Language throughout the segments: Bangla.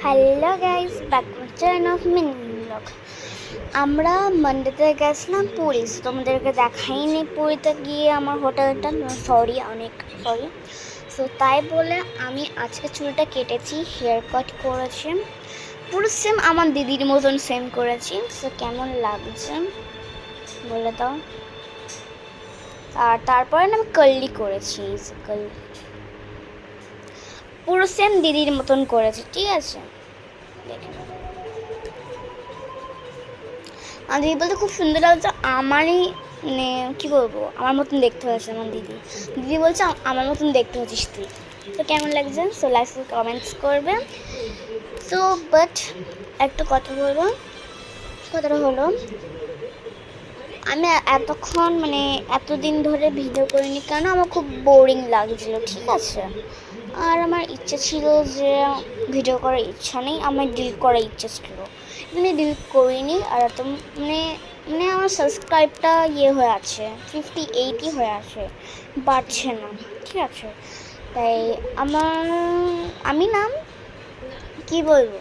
Hello guys, back to channel of mini blog. আমরা মানডেতে গেছিলাম পুরী, তোমাদেরকে দেখাইনি পুরীতে গিয়ে আমার হোটেলটা, অনেক সরি। সো তাই বলে আমি আজকে চুলটা কেটেছি, হেয়ার কাট করেছি, পুরো সেম আমার দিদির মতন সেম করেছি। সো কেমন লাগছে বলে দাও। আর তারপরে আমি কার্লি করেছি, পুরো সেম দিদির মতন করেছি, ঠিক আছে। আর দিদি বলতে খুব সুন্দর লাগছে, আমারই মানে কী বলবো, আমার মতন দেখতে হয়েছে আমার দিদি বলছে আমার মতন দেখতে হচ্ছিস তুই। তো কেমন লাগছে? সো লাইক কমেন্টস করবে। সো বাট একটা কথা বলবো, কথাটা হলো আমি এতক্ষণ এতদিন ধরে ভিডিও করিনি কেন, আমার খুব বোরিং লাগছিল, ঠিক আছে। আর আমার ইচ্ছে ছিল যে ভিডিও করার ইচ্ছা নেই, আমার ডিলিট করার ইচ্ছা ছিল, মানে ডিলিট করিনি। আর এত আমার সাবস্ক্রাইবটা হয়ে আছে 58ই হয়ে আছে, বাড়ছে না, ঠিক আছে। তাই আমি নাম কি বলবো,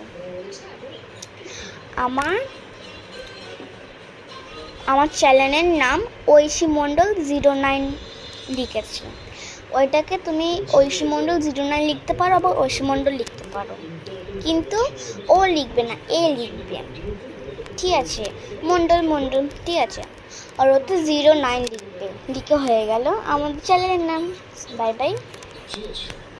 আমার চ্যানেলের নাম ঐশী মণ্ডল 09 লিখেছি। ওইটাকে তুমি ঐশী মণ্ডল 09 লিখতে পারো, আবার ঐশী মণ্ডল লিখতে পারো, কিন্তু ও লিখবে না, এ লিখবে, ঠিক আছে। মণ্ডল, ঠিক আছে। আর ওতে 09 লিখবে, লিখে হয়ে গেল আমাদের চ্যানেলের নাম। Bye bye.